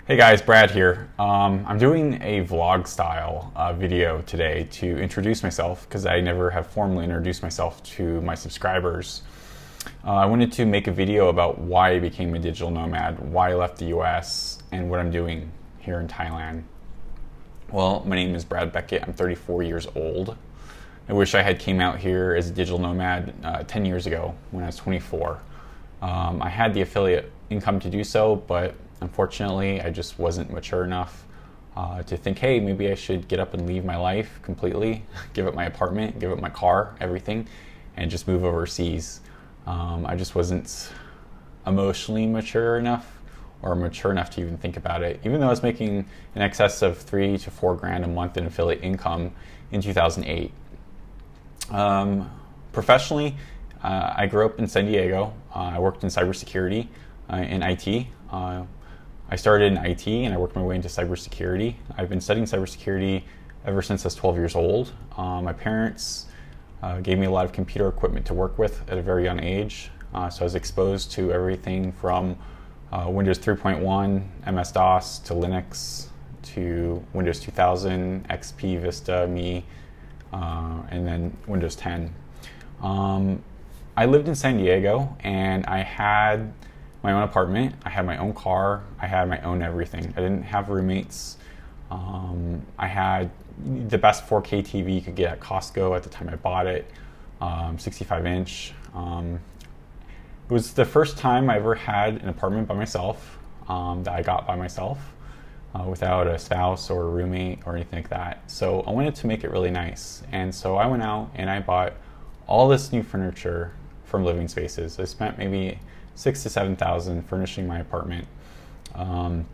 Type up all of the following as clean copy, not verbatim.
Hey guys, Brad here. I'm doing a vlog style video today to introduce myself because I never have formally introduced myself to my subscribers. I wanted to make a video about why I became a digital nomad, why I left the US, and what I'm doing here in Thailand. Well, my name is Brad Beckett. I'm 34 years old. I wish I had came out here as a digital nomad 10 years ago when I was 24. I had the affiliate income to do so, but unfortunately, I just wasn't mature enough to think, hey, maybe I should get up and leave my life completely, give up my apartment, give up my car, everything, and just move overseas. I just wasn't emotionally mature enough or mature enough to even think about it, even though I was making in excess of $3,000 to $4,000 a month in affiliate income in 2008. Professionally, I grew up in San Diego. I worked in cybersecurity in IT. I started in IT and I worked my way into cybersecurity. I've been studying cybersecurity ever since I was 12 years old. My parents gave me a lot of computer equipment to work with at a very young age. So I was exposed to everything from Windows 3.1, MS-DOS, to Linux, to Windows 2000, XP, Vista, Me, and then Windows 10. I lived in San Diego and I had my own apartment, I had my own car, I had my own everything. I didn't have roommates. I had the best 4K TV you could get at Costco at the time I bought it, 65 inch. It was the first time I ever had an apartment by myself, that I got by myself, without a spouse or a roommate or anything like that. So I wanted to make it really nice. And so I went out and I bought all this new furniture from Living Spaces. I spent maybe $6,000 to $7,000 furnishing my apartment, and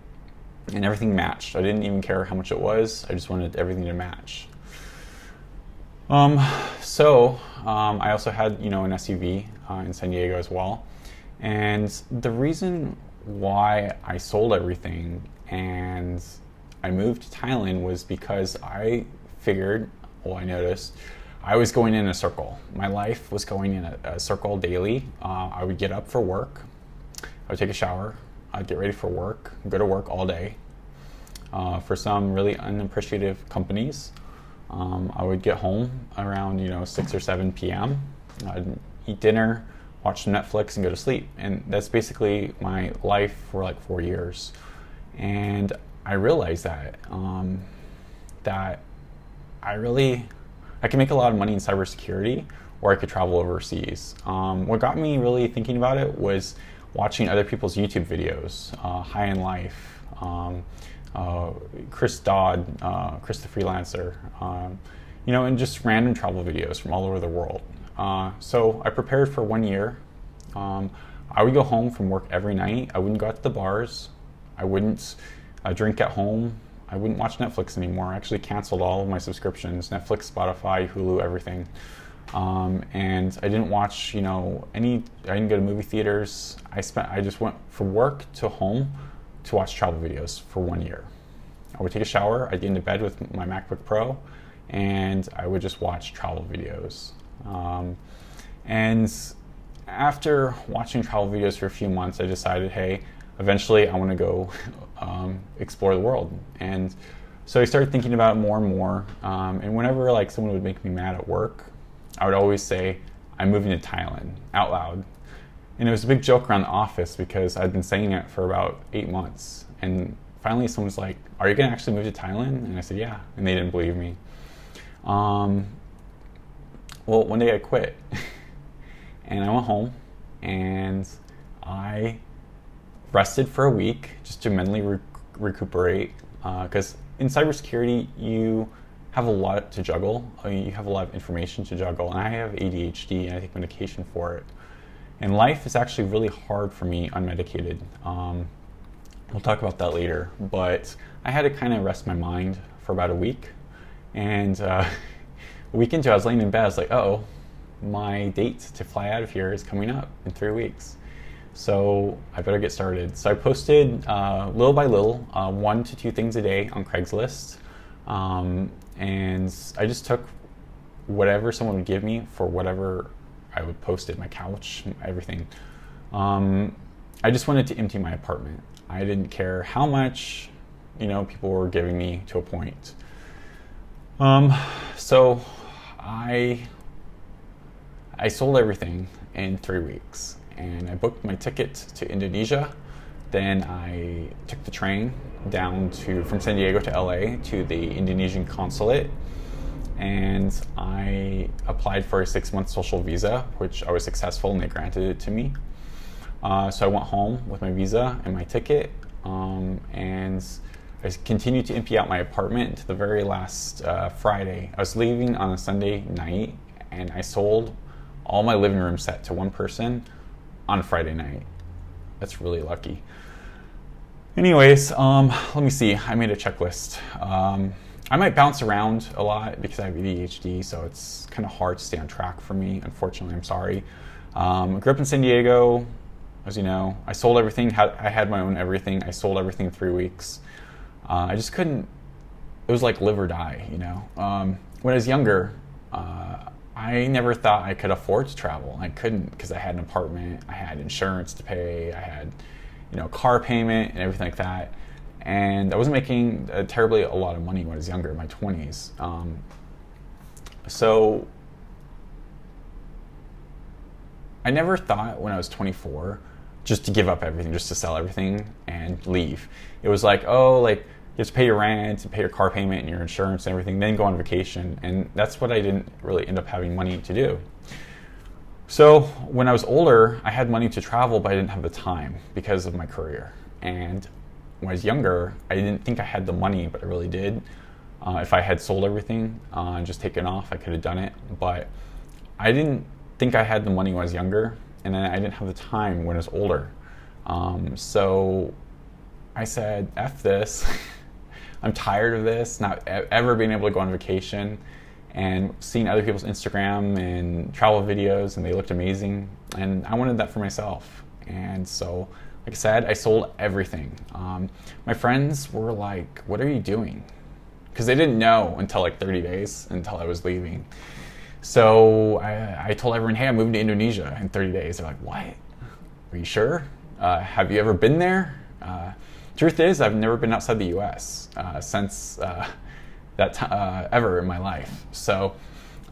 everything matched. I didn't even care how much it was. I just wanted everything to match. I also had, an SUV in San Diego as well. And the reason why I sold everything and I moved to Thailand was because I noticed I was going in a circle. My life was going in a circle daily. I would get up for work. I would take a shower. I'd get ready for work, go to work all day. For some really unappreciative companies, I would get home around 6 or 7 p.m. I'd eat dinner, watch some Netflix, and go to sleep. And that's basically my life for like 4 years. And I realized that I can make a lot of money in cybersecurity, or I could travel overseas. What got me really thinking about it was watching other people's YouTube videos, High in Life, Chris Dodd, Chris the Freelancer, and just random travel videos from all over the world. So I prepared for 1 year. I would go home from work every night. I wouldn't go out to the bars. I wouldn't drink at home. I wouldn't watch Netflix anymore. I actually canceled all of my subscriptions, Netflix, Spotify, Hulu, everything. And I didn't watch, I didn't go to movie theaters. I just went from work to home to watch travel videos for 1 year. I would take a shower, I'd get into bed with my MacBook Pro, and I would just watch travel videos. And after watching travel videos for a few months, I decided, hey, eventually I want to go explore the world. And so I started thinking about it more and more. And whenever someone would make me mad at work, I would always say, I'm moving to Thailand, out loud. And it was a big joke around the office because I'd been saying it for about 8 months. And finally someone's like, are you going to actually move to Thailand? And I said, yeah. And they didn't believe me. Well, one day I quit. And I went home and I rested for a week just to mentally recuperate, because in cybersecurity you have a lot to juggle. You have a lot of information to juggle, and I have ADHD and I take medication for it. And life is actually really hard for me unmedicated. We'll talk about that later, but I had to kind of rest my mind for about a week. And a week into it, I was laying in bed, I was like, oh, my date to fly out of here is coming up in 3 weeks. So I better get started. So I posted little by little, 1 to 2 things a day on Craigslist. And I just took whatever someone would give me for whatever I would post it, my couch, everything. I just wanted to empty my apartment. I didn't care how much, people were giving me to a point. So I sold everything in 3 weeks, and I booked my ticket to Indonesia. Then I took the train down from San Diego to LA to the Indonesian consulate, and I applied for a 6-month social visa, which I was successful, and they granted it to me. So I went home with my visa and my ticket, and I continued to empty out my apartment to the very last Friday. I was leaving on a Sunday night, and I sold all my living room set to one person on Friday night. That's really lucky. Anyways, let me see. I made a checklist. I might bounce around a lot because I have ADHD, so it's kind of hard to stay on track for me. Unfortunately, I'm sorry. I grew up in San Diego, as you know. I sold everything. I had my own everything. I sold everything in 3 weeks. I just couldn't. It was like live or die, When I was younger, I never thought I could afford to travel. I couldn't because I had an apartment, I had insurance to pay, I had, car payment and everything like that. And I wasn't making terribly a lot of money when I was younger, in my 20s. So I never thought when I was 24 just to give up everything, just to sell everything and leave. It was like, you have to pay your rent and pay your car payment and your insurance and everything, then go on vacation. And that's what I didn't really end up having money to do. So when I was older, I had money to travel, but I didn't have the time because of my career. And when I was younger, I didn't think I had the money, but I really did. If I had sold everything and just taken off, I could have done it. But I didn't think I had the money when I was younger, and then I didn't have the time when I was older. So I said, F this. I'm tired of this, not ever being able to go on vacation and seeing other people's Instagram and travel videos, and they looked amazing. And I wanted that for myself. And so, like I said, I sold everything. My friends were like, what are you doing? Because they didn't know until like 30 days, until I was leaving. So I told everyone, hey, I'm moving to Indonesia in 30 days. They're like, what? Are you sure? Have you ever been there? Truth is, I've never been outside the U.S. Since ever in my life. So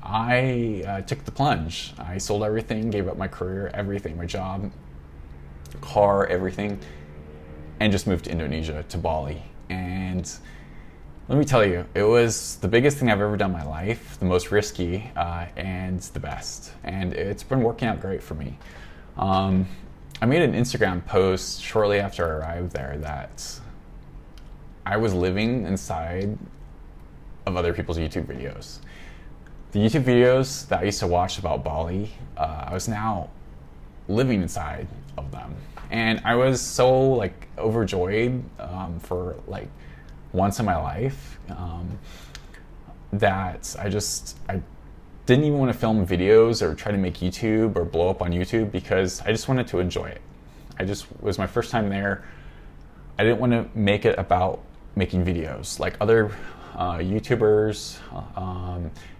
I took the plunge. I sold everything, gave up my career, everything, my job, car, everything, and just moved to Indonesia, to Bali. And let me tell you, it was the biggest thing I've ever done in my life, the most risky, and the best. And it's been working out great for me. I made an Instagram post shortly after I arrived there that I was living inside of other people's YouTube videos. The YouTube videos that I used to watch about Bali, I was now living inside of them. And I was so overjoyed for once in my life that I didn't even want to film videos or try to make YouTube or blow up on YouTube because I just wanted to enjoy it. It was my first time there. I didn't want to make it about making videos like other YouTubers.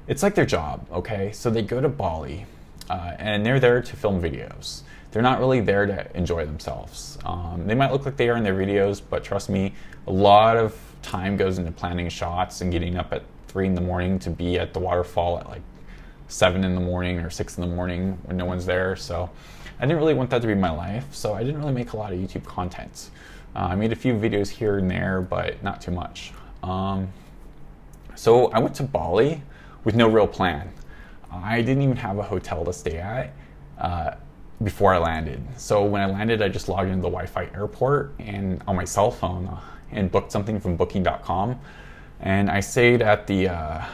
It's like their job, okay? So they go to Bali and they're there to film videos. They're not really there to enjoy themselves. They might look like they are in their videos, but trust me, a lot of time goes into planning shots and getting up at 3 in the morning to be at the waterfall at 7 in the morning or 6 in the morning when no one's there. So I didn't really want that to be my life, so I didn't really make a lot of YouTube content. I made a few videos here and there, but not too much. So I went to Bali with no real plan. I didn't even have a hotel to stay at before I landed. So when I landed, I just logged into the Wi-Fi airport and on my cell phone and booked something from booking.com. And I stayed at the, I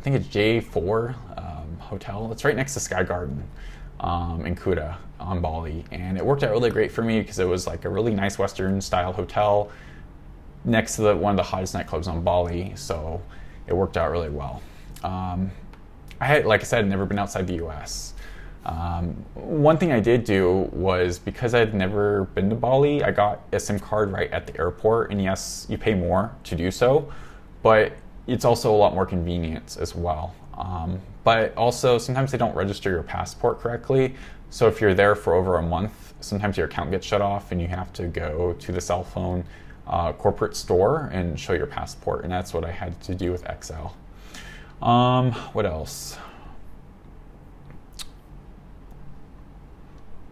think it's J4 hotel. It's right next to Sky Garden in Kuta on Bali. And it worked out really great for me because it was a really nice Western style hotel next to one of the hottest nightclubs on Bali. So it worked out really well. I had, like I said, never been outside the US. One thing I did do was, because I had never been to Bali, I got a SIM card right at the airport. And yes, you pay more to do so, but it's also a lot more convenient as well. But also, sometimes they don't register your passport correctly. So if you're there for over a month, sometimes your account gets shut off and you have to go to the cell phone corporate store and show your passport, and that's what I had to do with XL. What else?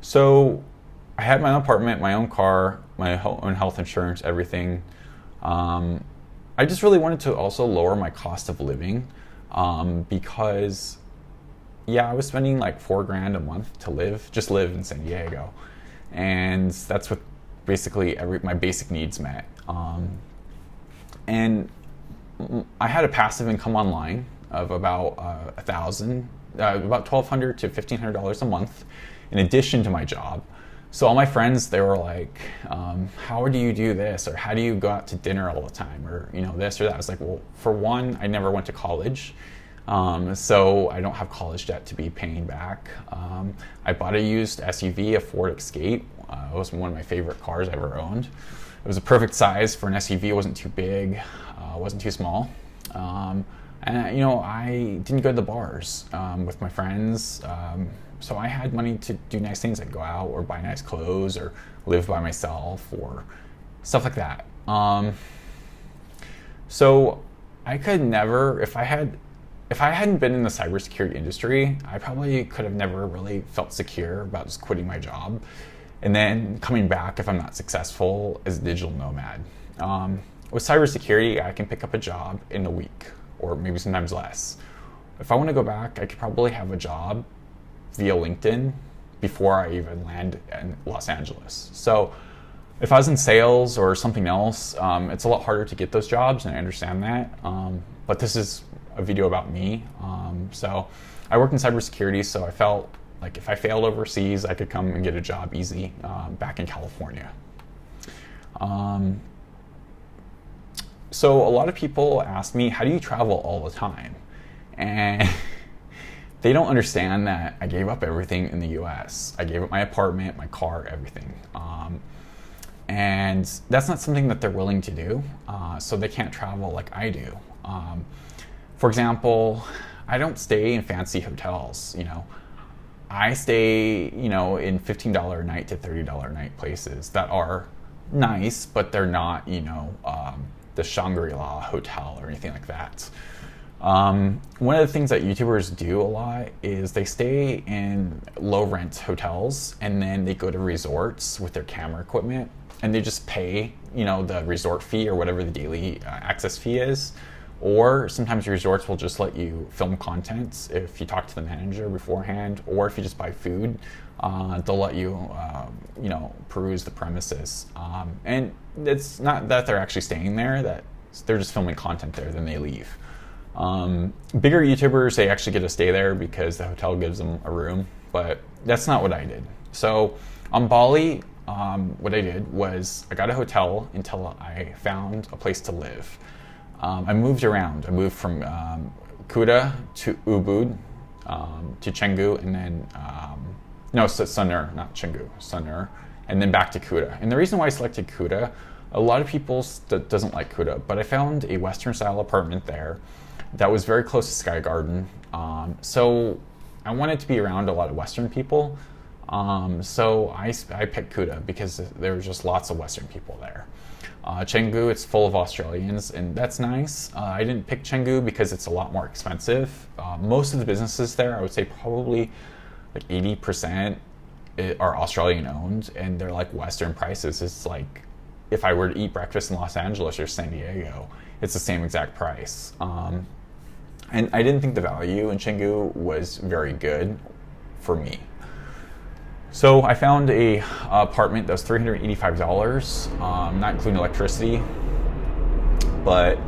So I had my own apartment, my own car, my own health insurance, everything. I just really wanted to also lower my cost of living because, yeah, I was spending like $4,000 a month to live in San Diego, and that's what basically my basic needs met. And I had a passive income online of about about $1,200 to $1,500 a month, in addition to my job. So all my friends, they were like, how do you do this? Or how do you go out to dinner all the time? Or, this or that. I was like, well, for one, I never went to college. So I don't have college debt to be paying back. I bought a used SUV, a Ford Escape. It was one of my favorite cars I ever owned. It was a perfect size for an SUV. It wasn't too big, wasn't too small. And I didn't go to the bars with my friends. So I had money to do nice things, like go out or buy nice clothes or live by myself or stuff like that. So I could never, if I hadn't been in the cybersecurity industry, I probably could have never really felt secure about just quitting my job and then coming back if I'm not successful as a digital nomad. With cybersecurity, I can pick up a job in a week or maybe sometimes less. If I want to go back, I could probably have a job via LinkedIn before I even land in Los Angeles. So if I was in sales or something else, it's a lot harder to get those jobs, and I understand that. But this is a video about me. So I worked in cybersecurity, so I felt like if I failed overseas, I could come and get a job easy back in California. So a lot of people ask me, how do you travel all the time? And they don't understand that I gave up everything in the US. I gave up my apartment, my car, everything. And that's not something that they're willing to do, so they can't travel like I do. For example, I don't stay in fancy hotels, I stay, in $15 a night to $30 a night places that are nice, but they're not, the Shangri-La hotel or anything like that. One of the things that YouTubers do a lot is they stay in low rent hotels and then they go to resorts with their camera equipment and they just pay, the resort fee or whatever the daily access fee is. Or sometimes resorts will just let you film content if you talk to the manager beforehand, or if you just buy food, they'll let you, peruse the premises. And it's not that they're actually staying there, that they're just filming content there, then they leave. Bigger YouTubers, they actually get to stay there because the hotel gives them a room, but that's not what I did. So on Bali, what I did was I got a hotel until I found a place to live. I moved around. I moved from Kuta to Ubud, to Canggu, and then, Sanur, not Canggu, Sanur, and then back to Kuta. And the reason why I selected Kuta, a lot of people doesn't like Kuta, but I found a Western style apartment there that was very close to Sky Garden. So I wanted to be around a lot of Western people. So I picked Kuta because there was just lots of Western people there. Canggu, it's full of Australians, and that's nice. I didn't pick Canggu because it's a lot more expensive. Most of the businesses there, I would say probably like 80% are Australian owned, and they're like Western prices. It's like if I were to eat breakfast in Los Angeles or San Diego, it's the same exact price. And I didn't think the value in Canggu was very good for me. So I found a apartment that was $385, not including electricity, but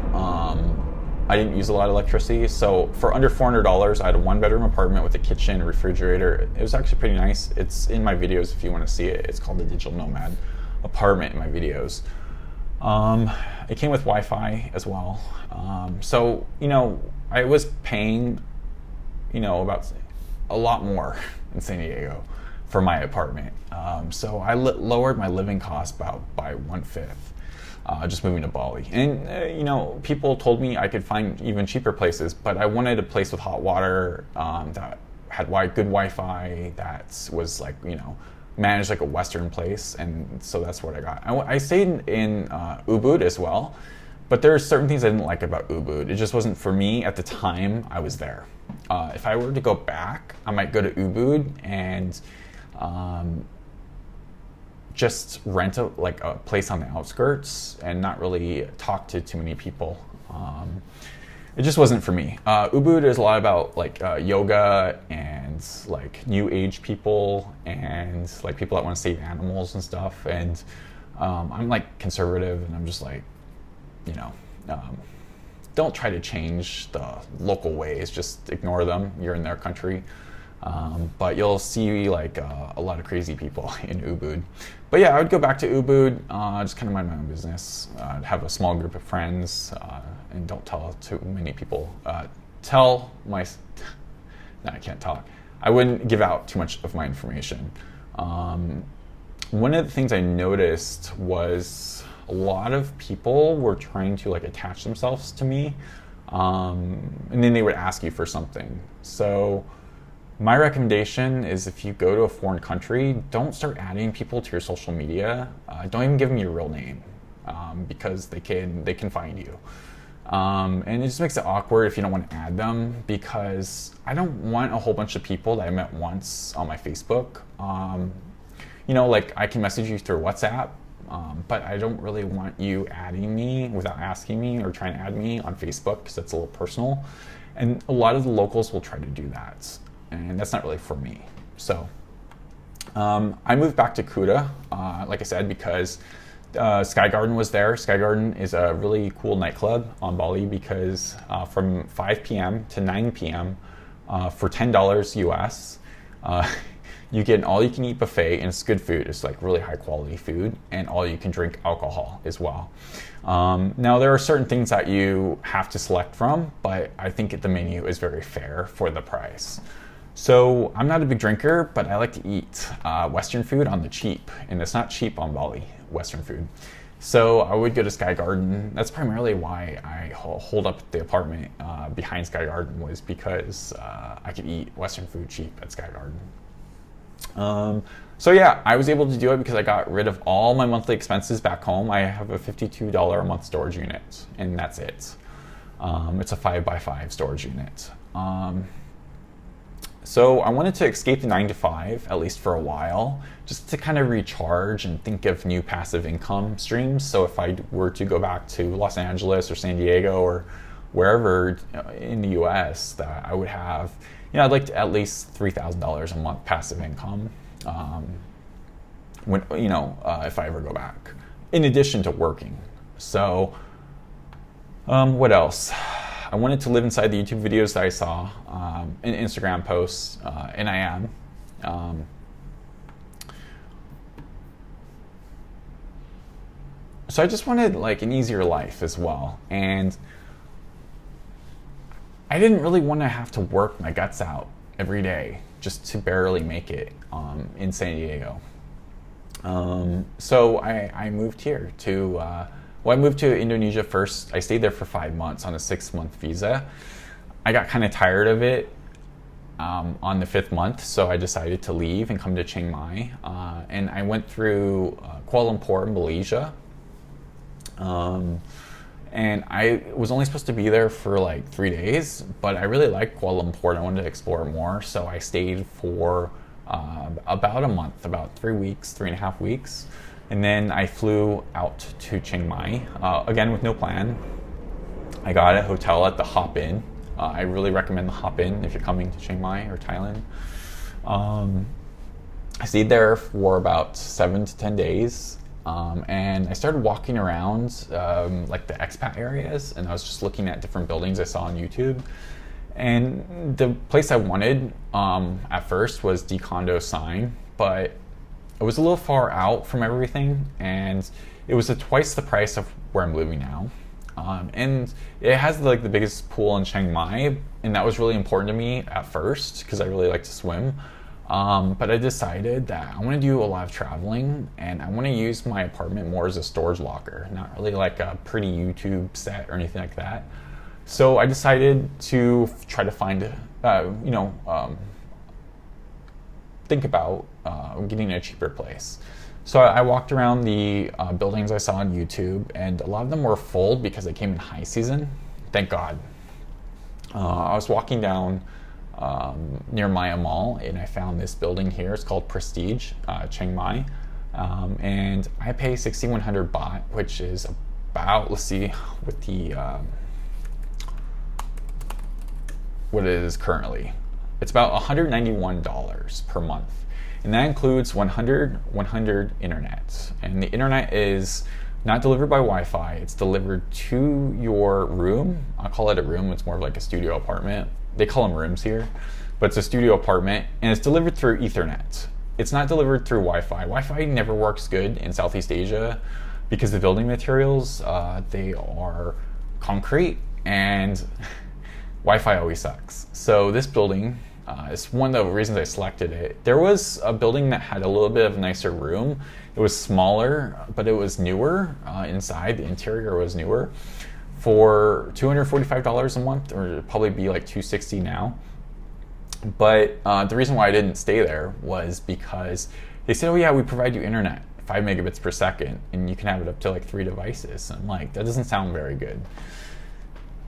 I didn't use a lot of electricity. So for under $400, I had a 1-bedroom apartment with a kitchen, a refrigerator. It was actually pretty nice. It's in my videos if you want to see it. It's called the Digital Nomad apartment in my videos. It came with Wi-Fi as well. So, I was paying, about a lot more in San Diego for my apartment. So I lowered my living cost by 1/5, just moving to Bali. And, people told me I could find even cheaper places, but I wanted a place with hot water that had good Wi-Fi that was like, managed like a Western place, and so that's what I got. I stayed in Ubud as well, but there are certain things I didn't like about Ubud. It just wasn't for me at the time I was there. If I were to go back, I might go to Ubud and just rent a place on the outskirts and not really talk to too many people. It just wasn't for me. Ubud is a lot about like yoga and like new age people and like people that want to save animals and stuff. And I'm like conservative, and I'm just like, don't try to change the local ways. Just ignore them. You're in their country. But you'll see like a lot of crazy people in Ubud. But yeah, I would go back to Ubud, just kind of mind my own business, have a small group of friends, and don't tell too many people. No, I can't talk. I wouldn't give out too much of my information. One of the things I noticed was a lot of people were trying to like attach themselves to me, and then they would ask you for something. So my recommendation is, if you go to a foreign country, don't start adding people to your social media. Don't even give them your real name, because they can find you. And it just makes it awkward if you don't want to add them, because I don't want a whole bunch of people that I met once on my Facebook. Like I can message you through WhatsApp, but I don't really want you adding me without asking me or trying to add me on Facebook, because that's a little personal. And a lot of the locals will try to do that, and that's not really for me. So I moved back to Kuta, like I said, because Sky Garden was there. Sky Garden is a really cool nightclub on Bali, because from 5 p.m. to 9 p.m. For $10 US, you get an all-you-can-eat buffet, and it's good food. It's like really high-quality food, and all-you-can-drink alcohol as well. Now, there are certain things that you have to select from, but I think the menu is very fair for the price. So I'm not a big drinker, but I like to eat Western food on the cheap, and it's not cheap on Bali, Western food. So I would go to Sky Garden. That's primarily why I hold up the apartment behind Sky Garden, was because I could eat Western food cheap at Sky Garden. So yeah, I was able to do it because I got rid of all my monthly expenses back home. I have a $52 a month storage unit, and that's it. It's a 5x5 storage unit. So I wanted to escape the 9 to 5, at least for a while, just to kind of recharge and think of new passive income streams. So if I were to go back to Los Angeles or San Diego or wherever in the US, that I would have, I'd like to at least $3,000 a month passive income, if I ever go back, in addition to working. So what else? I wanted to live inside the YouTube videos that I saw, and Instagram posts, and I am. So I just wanted like an easier life as well, and I didn't really want to have to work my guts out every day just to barely make it in San Diego. So I moved here to. I moved to Indonesia first. I stayed there for 5 months on a 6-month visa. I got kind of tired of it on the 5th month, so I decided to leave and come to Chiang Mai. And I went through Kuala Lumpur, Malaysia. And I was only supposed to be there for like 3 days, but I really liked Kuala Lumpur and I wanted to explore more, so I stayed for about a month, about 3.5 weeks. And then I flew out to Chiang Mai, again with no plan. I got a hotel at the Hop Inn. I really recommend the Hop Inn if you're coming to Chiang Mai or Thailand. I stayed there for about 7 to 10 days. And I started walking around like the expat areas, and I was just looking at different buildings I saw on YouTube. And the place I wanted at first was the condo sign, but it was a little far out from everything, and it was twice the price of where I'm living now. And it has like the biggest pool in Chiang Mai, and that was really important to me at first because I really like to swim. But I decided that I want to do a lot of traveling, and I want to use my apartment more as a storage locker, not really like a pretty YouTube set or anything like that. So I decided to try to find, think about getting a cheaper place. So I walked around the buildings I saw on YouTube, and a lot of them were full because they came in high season. Thank God. I was walking down near Maya Mall, and I found this building here. It's called Prestige, Chiang Mai. And I pay 6,100 baht, which is about, let's see, with the, what it is currently. It's about $191 per month. And that includes 100 internet. And the internet is not delivered by Wi-Fi. It's delivered to your room. I'll call it a room. It's more of like a studio apartment. They call them rooms here, but it's a studio apartment, and it's delivered through Ethernet. It's not delivered through Wi-Fi. Wi-Fi never works good in Southeast Asia because the building materials, they are concrete, and Wi-Fi always sucks. So this building is one of the reasons I selected it. There was a building that had a little bit of a nicer room. It was smaller, but it was newer inside. The interior was newer. For $245 a month, or it'd probably be like $260 now. But the reason why I didn't stay there was because they said, oh yeah, we provide you internet, 5 megabits per second, and you can have it up to like 3 devices. And I'm like, that doesn't sound very good.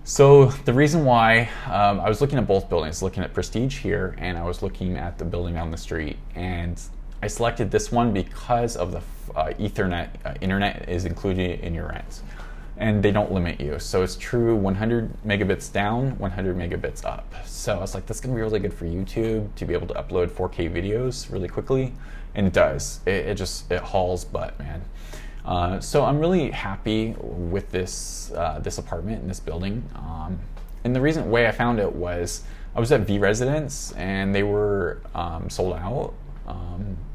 So the reason why I was looking at both buildings, looking at Prestige here, and I was looking at the building down the street, and I selected this one because of the Ethernet internet is included in your rent, and they don't limit you. So it's true 100 megabits down, 100 megabits up. So I was like, that's gonna be really good for YouTube to be able to upload 4K videos really quickly, and it does. It hauls butt, man. So I'm really happy with this apartment in this building. And the way I found it was I was at V Residence and they were sold out.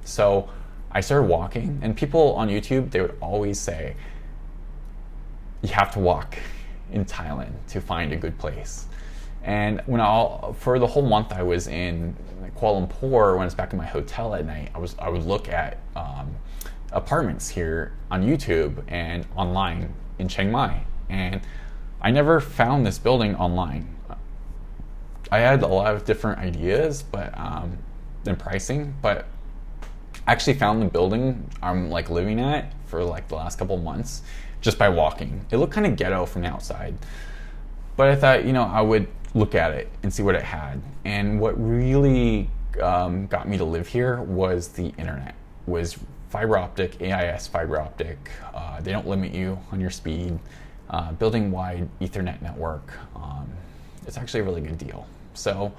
So I started walking, and people on YouTube, they would always say, you have to walk in Thailand to find a good place. And for the whole month I was in Kuala Lumpur, when I was back in my hotel at night, I would look at apartments here on YouTube and online in Chiang Mai, and I never found this building online. I had a lot of different ideas, but and pricing, but I actually found the building I'm like living at for like the last couple months just by walking. It looked kind of ghetto from the outside, but I thought, I would look at it and see what it had. And what really got me to live here was the internet. Was fiber optic, AIS fiber optic. They don't limit you on your speed. Building wide Ethernet network. It's actually a really good deal. So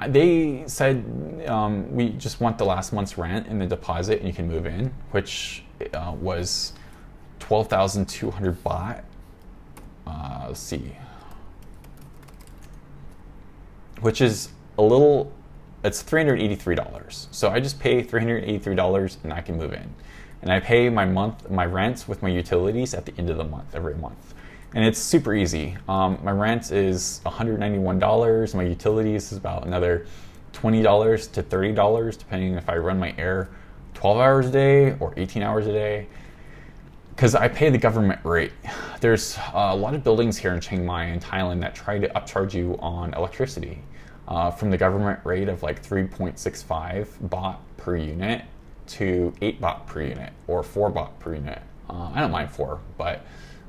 they said we just want the last month's rent and the deposit, and you can move in, which was 12,200 baht. Let's see, which is it's $383. So I just pay $383 and I can move in. And I pay my rent with my utilities at the end of the month, every month. And it's super easy. My rent is $191. My utilities is about another $20 to $30, depending if I run my air 12 hours a day or 18 hours a day. Because I pay the government rate. There's a lot of buildings here in Chiang Mai and Thailand that try to upcharge you on electricity. From the government rate of like 3.65 baht per unit to 8 baht per unit or 4 baht per unit. I don't mind 4, but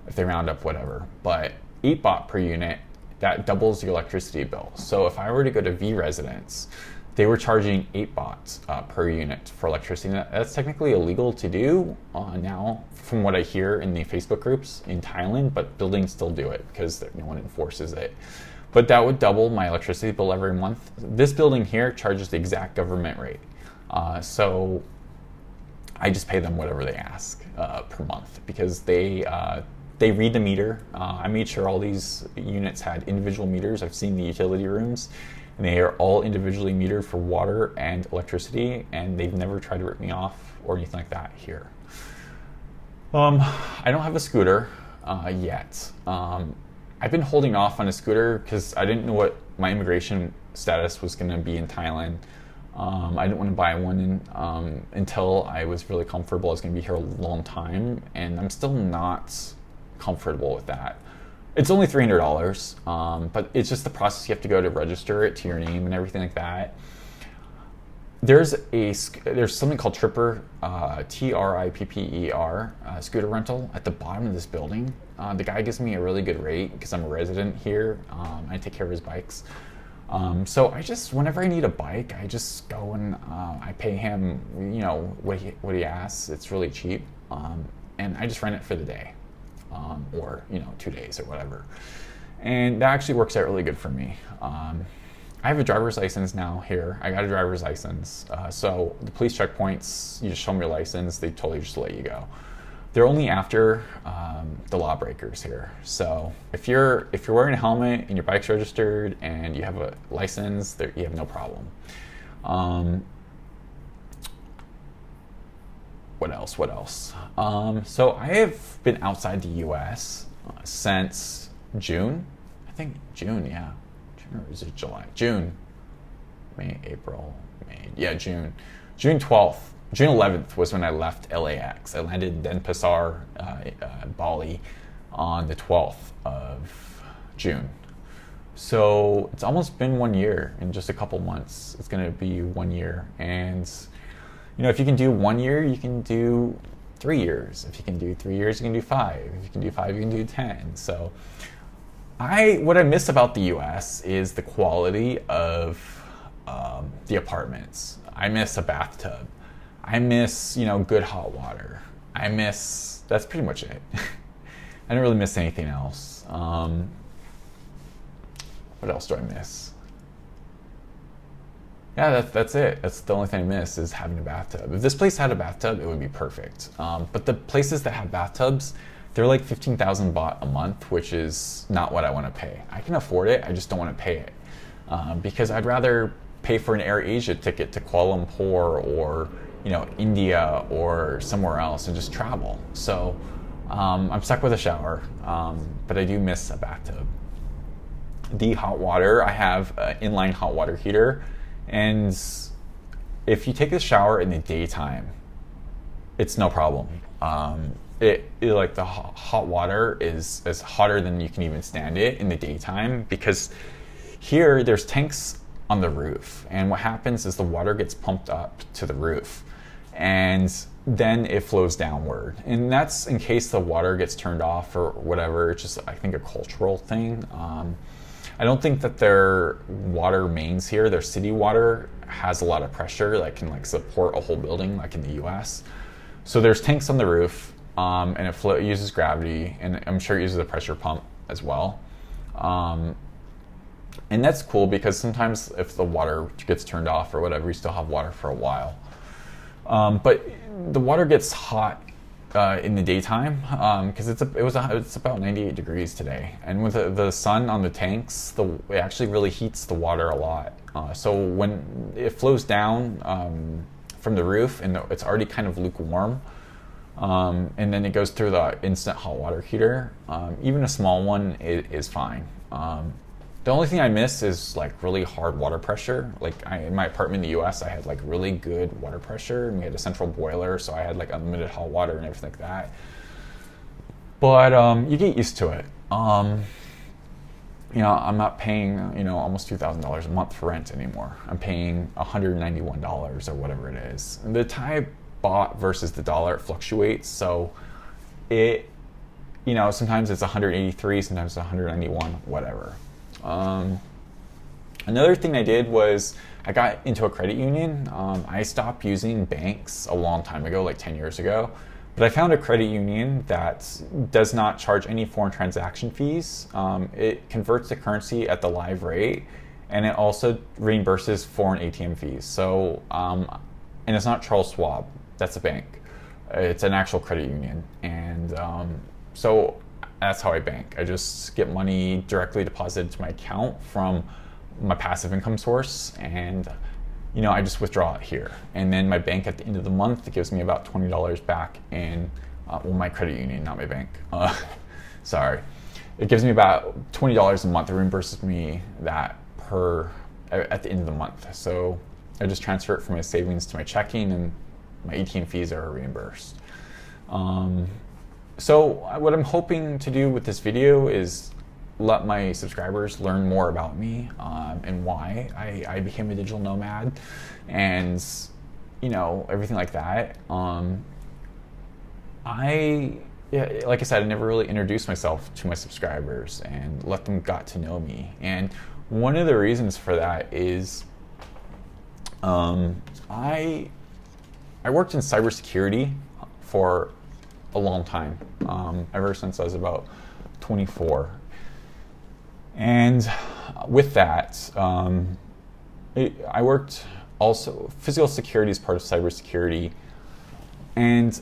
if they round up, whatever. But 8 baht per unit, that doubles your electricity bill. So if I were to go to V Residence, they were charging 8 baht per unit for electricity. That's technically illegal to do now, from what I hear in the Facebook groups in Thailand, but buildings still do it because no one enforces it. But that would double my electricity bill every month. This building here charges the exact government rate. So I just pay them whatever they ask per month, because they read the meter. I made sure all these units had individual meters. I've seen the utility rooms, and they are all individually metered for water and electricity, and they've never tried to rip me off or anything like that here. I don't have a scooter yet. I've been holding off on a scooter because I didn't know what my immigration status was going to be in Thailand. I didn't want to buy one until I was really comfortable. I was going to be here a long time, and I'm still not comfortable with that. It's only $300, but it's just the process you have to go to register it to your name and everything like that. there's something called Tripper, Tripper, scooter rental at the bottom of this building. The guy gives me a really good rate because I'm a resident here. I take care of his bikes. So whenever I need a bike, I just go and I pay him, what he asks. It's really cheap, and I just rent it for the day, or 2 days or whatever. And that actually works out really good for me. I have a driver's license now here. I got a driver's license. So the police checkpoints, you just show them your license, they totally just let you go. They're only after the lawbreakers here. So if you're wearing a helmet and your bike's registered and you have a license, you have no problem. What else? So I have been outside the U.S. Since June. I think June, yeah. Or is it July? June, May, April, May. Yeah, June. June 12th. June 11th was when I left LAX. I landed in Denpasar, Bali, on the 12th of June. So it's almost been 1 year. In just a couple months, it's going to be 1 year. And, if you can do 1 year, you can do 3 years. If you can do 3 years, you can do 5. If you can do 5, you can do 10. So what I miss about the U.S. is the quality of the apartments. I miss a bathtub. I miss, good hot water. That's pretty much it. I don't really miss anything else. What else do I miss? Yeah, that's it. That's the only thing I miss is having a bathtub. If this place had a bathtub, it would be perfect. But the places that have bathtubs, they're like 15,000 baht a month, which is not what I want to pay. I can afford it, I just don't want to pay it. Because I'd rather pay for an Air Asia ticket to Kuala Lumpur or India or somewhere else and just travel. So I'm stuck with a shower, but I do miss a bathtub. The hot water, I have an inline hot water heater, and if you take a shower in the daytime, it's no problem. Like the hot water is hotter than you can even stand it in the daytime, because here there's tanks on the roof, and what happens is the water gets pumped up to the roof and then it flows downward, and that's in case the water gets turned off or whatever. It's just, I think, a cultural thing. I don't think that their water mains here, their city water, has a lot of pressure that can support a whole building like in the US. So there's tanks on the roof, and it uses gravity, and I'm sure it uses a pressure pump as well. And that's cool because sometimes if the water gets turned off or whatever, you still have water for a while. But the water gets hot in the daytime because it's about 98 degrees today, and with the sun on the tanks, it actually really heats the water a lot. So when it flows down from the roof and it's already kind of lukewarm, and then it goes through the instant hot water heater, even a small one is fine. The only thing I miss is really hard water pressure. In my apartment in the US, I had really good water pressure, and we had a central boiler, so I had unlimited hot water and everything like that. But you get used to it. I'm not paying almost $2,000 a month for rent anymore. I'm paying $191 or whatever it is. And the Thai baht versus the dollar, it fluctuates, so it sometimes it's 183, sometimes it's 191, whatever. Another thing I did was I got into a credit union. I stopped using banks a long time ago, 10 years ago, but I found a credit union that does not charge any foreign transaction fees. It converts the currency at the live rate, and it also reimburses foreign ATM fees. So, and it's not Charles Schwab, that's a bank. It's an actual credit union, and so that's how I bank. I just get money directly deposited to my account from my passive income source, and I just withdraw it here. And then my bank at the end of the month gives me about $20 back in, my credit union, not my bank. Sorry. It gives me about $20 a month. It reimburses me that at the end of the month. So I just transfer it from my savings to my checking, and my ATM fees are reimbursed. So what I'm hoping to do with this video is let my subscribers learn more about me and why I became a digital nomad, and everything like that. Like I said, I never really introduced myself to my subscribers and let them got to know me. And one of the reasons for that is I worked in cybersecurity for a long time, ever since I was about 24. And with that, I worked also, physical security is part of cybersecurity, and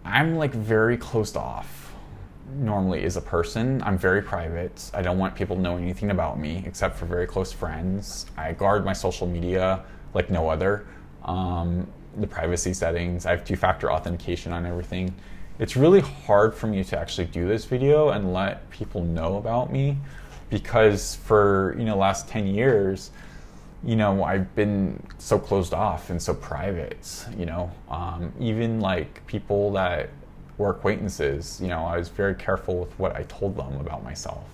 I'm like very closed off normally as a person. I'm very private. I don't want people knowing anything about me except for very close friends. I guard my social media like no other. The privacy settings, I have 2-factor authentication on everything. It's really hard for me to actually do this video and let people know about me, because for last 10 years, I've been so closed off and so private. Even like people that were acquaintances, I was very careful with what I told them about myself.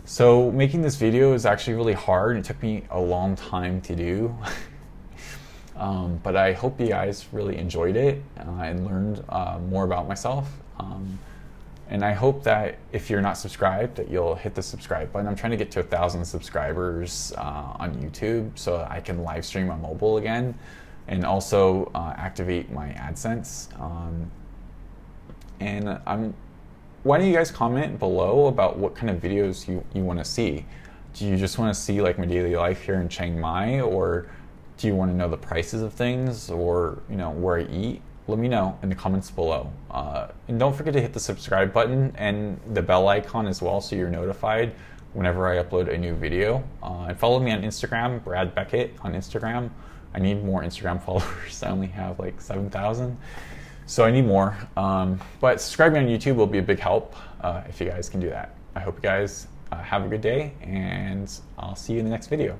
So making this video is actually really hard. It took me a long time to do. But I hope you guys really enjoyed it and learned more about myself. And I hope that if you're not subscribed, that you'll hit the subscribe button. I'm trying to get to 1,000 subscribers on YouTube so I can live stream on mobile again, and also activate my AdSense. Why don't you guys comment below about what kind of videos you want to see? Do you just want to see like my daily life here in Chiang Mai, or do you want to know the prices of things, or where I eat? Let me know in the comments below. And don't forget to hit the subscribe button and the bell icon as well, so you're notified whenever I upload a new video. And follow me on Instagram, Brad Beckett on Instagram. I need more Instagram followers. I only have like 7,000, so I need more. But subscribing on YouTube will be a big help if you guys can do that. I hope you guys have a good day, and I'll see you in the next video.